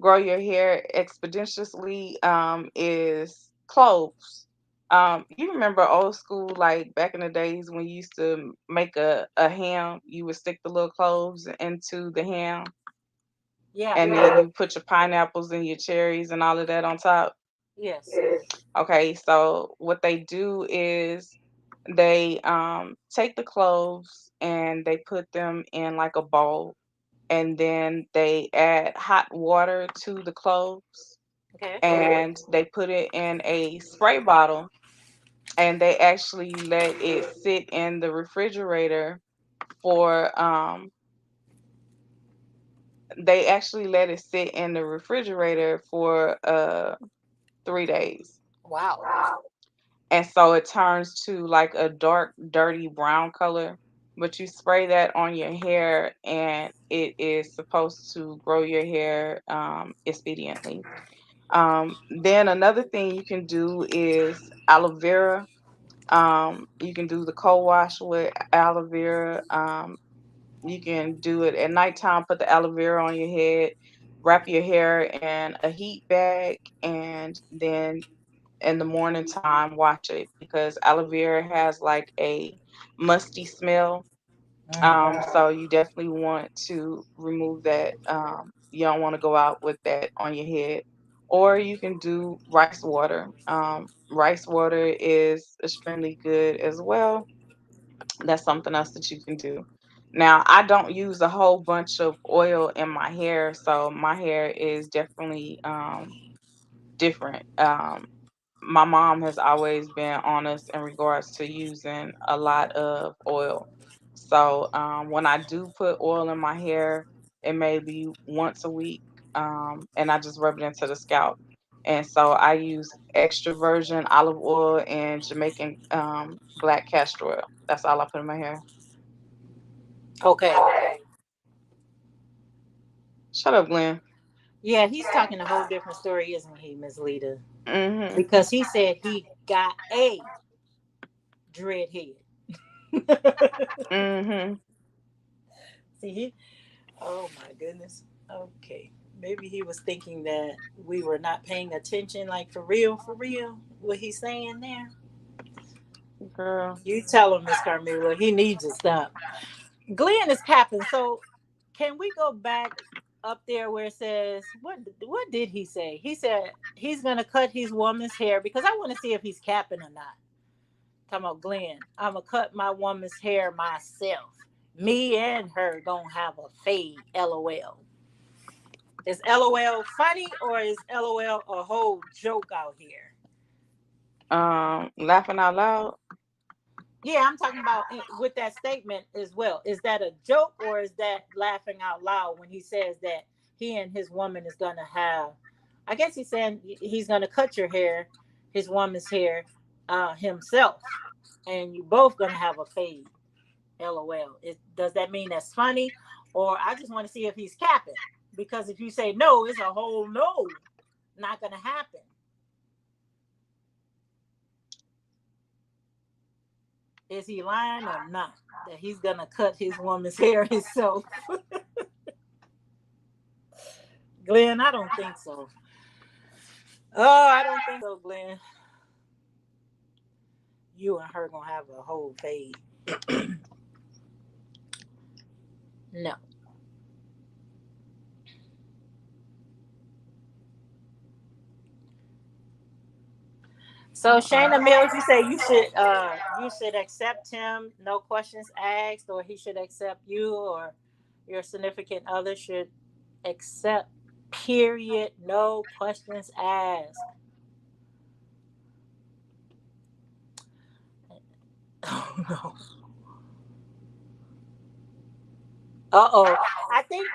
grow your hair expeditiously is cloves. You remember old school, like back in the days when you used to make a ham, you would stick the little cloves into the ham, Yeah. and then you put your pineapples and your cherries and all of that on top. Yes. Okay, so what they do is they take the cloves and they put them in like a bowl, and then they add hot water to the cloves, Okay. and they put it in a spray bottle, and for they actually let it sit in the refrigerator for 3 days. Wow. And so it turns to like a dark, dirty brown color. But you spray that on your hair, and it is supposed to grow your hair expediently. Then another thing you can do is aloe vera. You can do the co-wash with aloe vera. You can do it at nighttime, put the aloe vera on your head, wrap your hair in a heat bag, and then in the morning time wash it, because aloe vera has like a musty smell. So you definitely want to remove that. You don't want to go out with that on your head. Or you can do rice water. Rice water is extremely good as well. That's something else that you can do. Now, I don't use a whole bunch of oil in my hair, so my hair is definitely different. My mom has always been honest in regards to using a lot of oil. So when I do put oil in my hair, it may be once a week, and I just rub it into the scalp. And so I use extra virgin olive oil and Jamaican black castor oil. That's all I put in my hair. Okay. Shut up, Glenn. Yeah, he's talking a whole different story, isn't he, Miss Lita? Mhm. Because he said he got a dreadhead. Mhm. See, oh my goodness. Okay. Maybe he was thinking that we were not paying attention, like for real, what he's saying there. Girl. You tell him, Miss Carmela, he needs to stop. Glenn is capping. So, can we go back up there where it says what did he say? He said he's gonna cut his woman's hair because I want to see if he's capping or not. Talking about Glenn, I'm gonna cut my woman's hair myself. Me and her gonna have a fade. LOL. Is LOL funny or is LOL a whole joke out here? Laughing out loud. Yeah, I'm talking about with that statement as well. Is that a joke or is that laughing out loud when he says that he and his woman is gonna have? I guess he's saying he's gonna cut your hair, his woman's hair, himself, and you both gonna have a fade. LOL. Does that mean that's funny, or I just want to see if he's capping? Because if you say no, it's a whole no, not gonna happen. Is he lying or not? That he's gonna cut his woman's hair himself? Glenn, I don't think so. Oh, I don't think so, Glenn. You and her gonna have a whole fade. No. So Shayna Mills, you say you should accept him, no questions asked, or he should accept you, or your significant other should accept. Period. No questions asked. Oh no. Uh oh. I think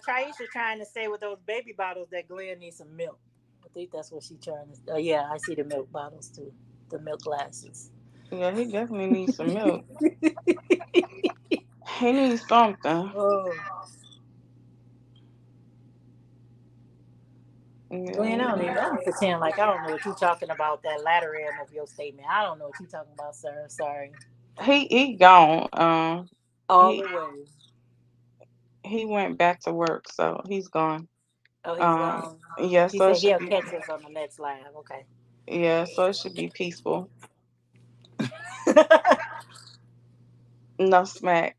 Traisha trying to say with those baby bottles that Glenn needs some milk. I think that's what she's trying to. Yeah, I see the milk bottles too, the milk glasses. Yeah, he definitely needs some milk. He needs something. Oh, Glenn, Yeah, I don't even. I'm pretend like I don't know what you're talking about. That latter end of your statement, I don't know what you're talking about, sir. Sorry. he gone. All He the way. he went back to work, so he's gone. Oh, he's Um, gone. yeah, He so it said should he'll be catch us on the next live. Okay. yeah, so it should be peaceful. No smack.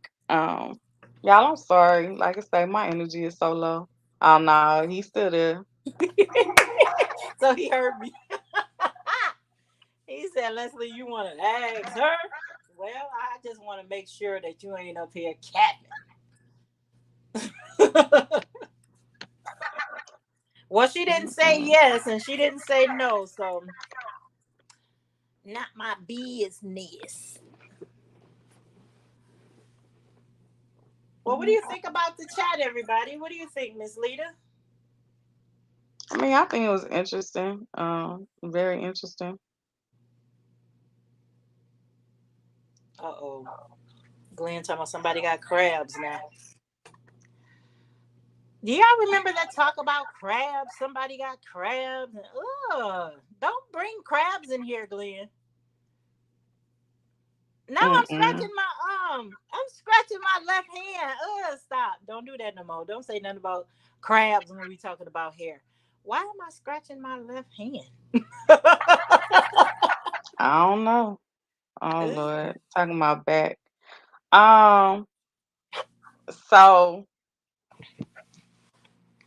Y'all, I'm sorry. Like I say, my energy is so low. Oh no, he's still there. So he heard me. He said, Leslie, you want to ask her? Well, I just want to make sure that you ain't up here capping. Well, she didn't say Mm-mm. yes and she didn't say no, so not my business. Well, what do you think about the chat, everybody? What do you think, Miss Lita? I mean, I think it was interesting. Very interesting. Uh oh. Glenn talking about somebody got crabs now. Do y'all remember that talk about crabs? Somebody got crabs. Ugh. Don't bring crabs in here, Glenn. Now I'm Mm-mm. scratching my arm. I'm scratching my left hand. Ugh, stop. Don't do that no more. Don't say nothing about crabs when we talking about hair. Why am I scratching my left hand? I don't know. Oh Ugh. Lord, talking about back. Um, so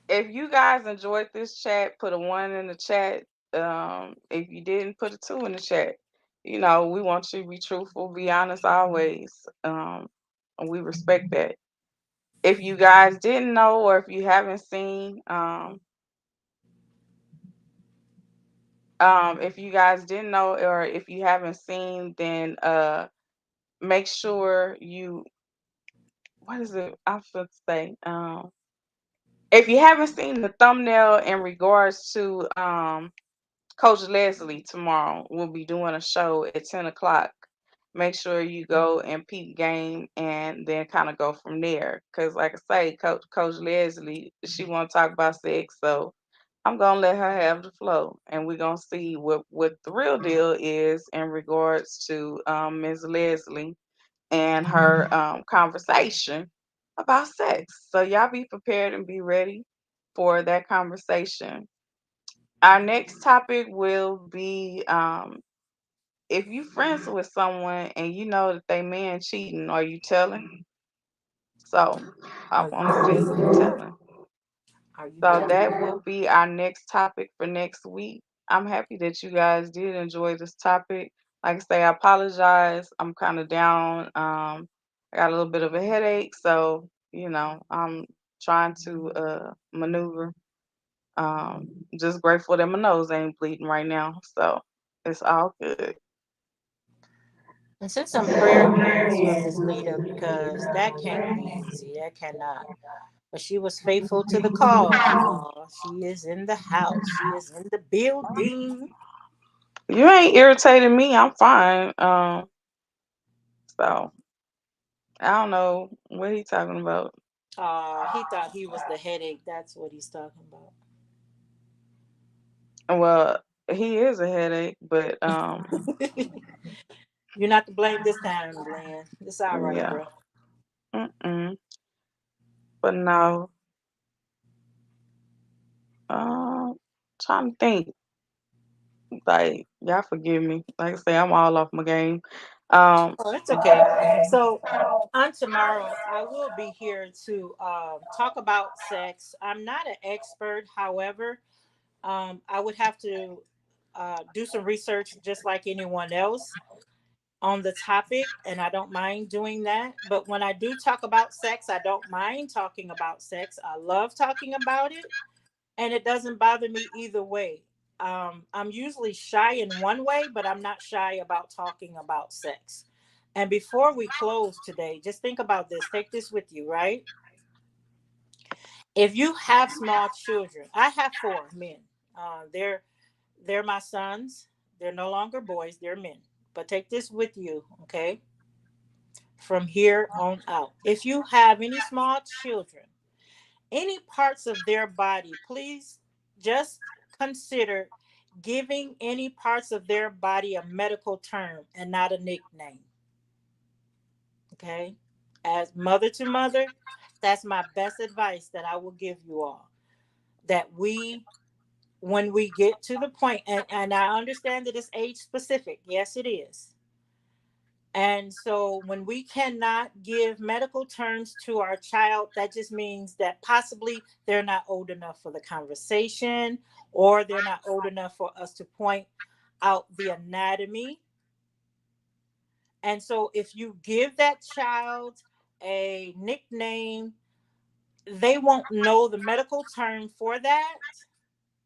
if you guys enjoyed this chat, put a one in the chat. If you didn't, put a two in the chat. You know, we want you to be truthful, be honest always. And we respect that. If you guys didn't know, or if you haven't seen, if you guys didn't know, or if you haven't seen, then make sure you, what is it? I should say, if you haven't seen the thumbnail in regards to Coach Leslie tomorrow, we'll be doing a show at 10 o'clock. Make sure you go and peep game, and then kind of go from there. Cause like I say, Coach Leslie, she want to talk about sex, so I'm gonna let her have the flow, and we're gonna see what the real deal is in regards to Ms. Leslie and her conversation about sex. So y'all be prepared and be ready for that conversation. Our next topic will be if you friends with someone and you know that they man cheating, are you telling? So Are hop you on the seat if you telling? telling. Are you So telling? that will be our next topic for next week. I'm happy that you guys did enjoy this topic. Like I say, I apologize. I'm kind of down. I got a little bit of a headache, so I'm trying to maneuver. Just grateful that my nose ain't bleeding right now, so it's all good. And send some prayers for Miss Lita because that can't be easy. That cannot. But she was faithful to the call, you all. She is in the house. She is in the building. You ain't irritating me. I'm fine. So I don't know what he talking about. He thought he was the headache. That's what he's talking about. Well, he is a headache, but You're not to blame this time, Glenn. It's all right, yeah. bro. Mm-mm. But no. Trying to think. Like, y'all forgive me. Like I say, I'm all off my game. Um, Oh, that's okay. So on tomorrow, I will be here to talk about sex. I'm not an expert, however, I would have to do some research just like anyone else on the topic, and I don't mind doing that. But when I do talk about sex, I don't mind talking about sex. I love talking about it, and it doesn't bother me either way. I'm usually shy in one way, but I'm not shy about talking about sex. And before we close today, just think about this. Take this with you, right? If you have small children, I have four men. They're my sons. They're no longer boys. They're men. But take this with you, okay? From here on out. If you have any small children, any parts of their body, please just consider giving any parts of their body a medical term and not a nickname. Okay? As mother to mother, that's my best advice that I will give you all. That we, when we get to the point, and I understand that it's age specific. Yes, it is. And so when we cannot give medical terms to our child, that just means that possibly they're not old enough for the conversation, or they're not old enough for us to point out the anatomy. And so if you give that child a nickname, they won't know the medical term for that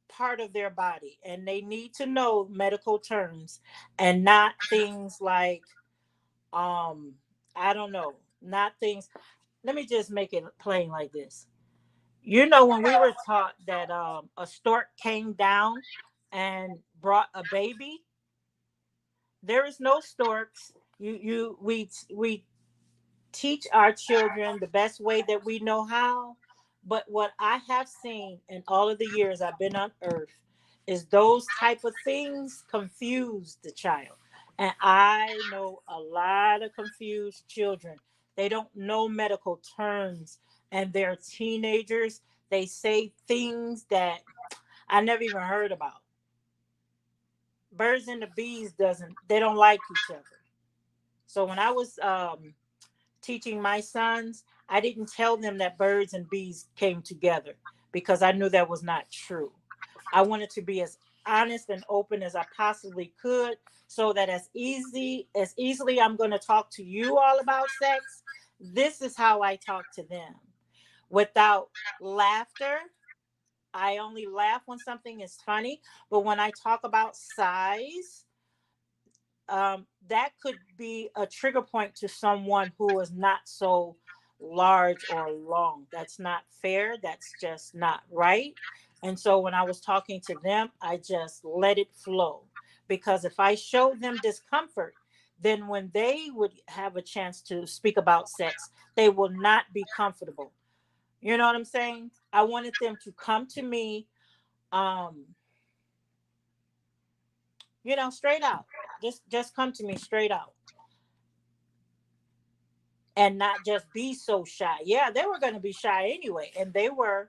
part of their body. And they need to know medical terms and not things like, um, I don't know, not things. Let me just make it plain like this. You know, when we were taught that a stork came down and brought a baby, there is no storks. We teach our children the best way that we know how. But what I have seen in all of the years I've been on earth is those type of things confuse the child. And I know a lot of confused children. They don't know medical terms, and they're teenagers. They say things that I never even heard about. Birds and the bees doesn't they don't like each other. So when I was teaching my sons, I didn't tell them that birds and bees came together because I knew that was not true. I wanted to be as honest and open as I possibly could, so that as easily I'm going to talk to you all about sex, this is how I talk to them. Without laughter. I only laugh when something is funny, but when I talk about size, that could be a trigger point to someone who is not so large or long. That's not fair. That's just not right. And so when I was talking to them, I just let it flow. Because if I show them discomfort, then when they would have a chance to speak about sex, they will not be comfortable. You know what I'm saying? I wanted them to come to me, um, straight out. Just come to me straight out and not just be so shy. Yeah, they were going to be shy anyway, and they were,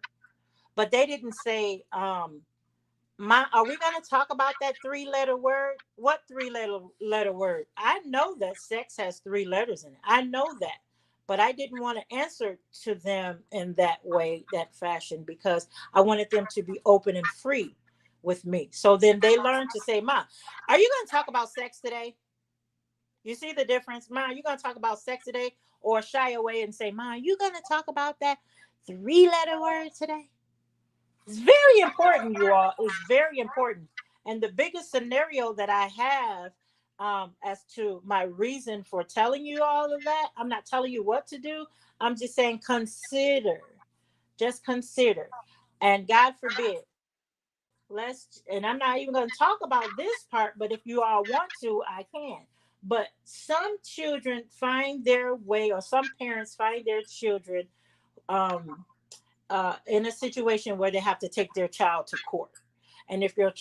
but they didn't say, "My, are we going to talk about that three-letter word? What three-letter word? I know that sex has three letters in it. I know that, but I didn't want to answer to them in that way, that fashion, because I wanted them to be open and free with me. So then they learned to say, "Ma, are you going to talk about sex today?" You see the difference? Ma, you going to talk about sex today? Or shy away and say, Ma, you going to talk about that three-letter word today? It's very important, you all. It's very important. And the biggest scenario that I have, as to my reason for telling you all of that, I'm not telling you what to do. I'm just saying consider. Just consider. And God forbid, and I'm not even going to talk about this part, but if you all want to, I can. But some children find their way, or some parents find their children, um, in a situation where they have to take their child to court. And if that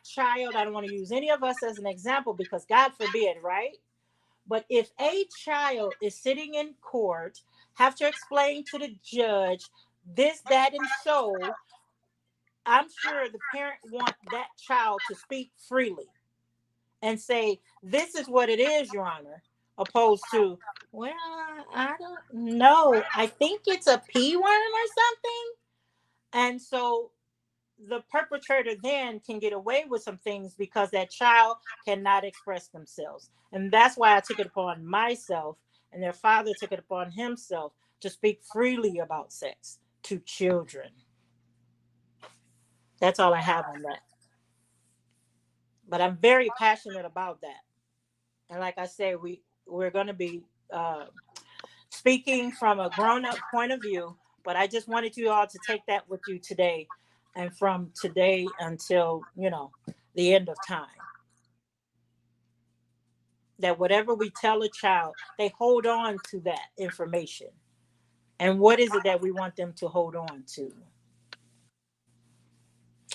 child, I don't want to use any of us as an example because God forbid, right? But if a child is sitting in court, have to explain to the judge this, that, and so, I'm sure the parent want that child to speak freely and say, "This is what it is, Your Honor," opposed to, "Well, I don't know. I think it's a P worm or something." And so the perpetrator then can get away with some things because that child cannot express themselves. And that's why I took it upon myself, and their father took it upon himself to speak freely about sex to children. That's all I have on that. But I'm very passionate about that. And like I say, we're going to be uh, speaking from a grown up point of view. But I just wanted you all to take that with you today. and from today until, the end of time. That whatever we tell a child, they hold on to that information. And what is it that we want them to hold on to?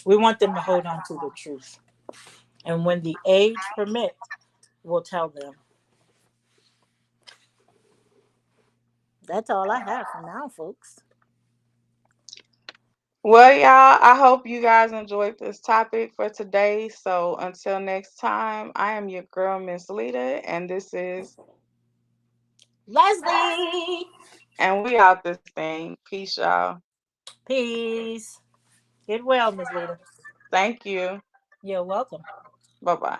We want them to hold on to the truth. And when the age permits, we'll tell them. That's all I have for now, folks. Well, y'all, I hope you guys enjoyed this topic for today. So until next time, I am your girl, Miss Leda, and this is, Leslie, and we out this thing. Peace, y'all. peace. Get well, Miss Lita. Thank you. You're welcome. Bye bye.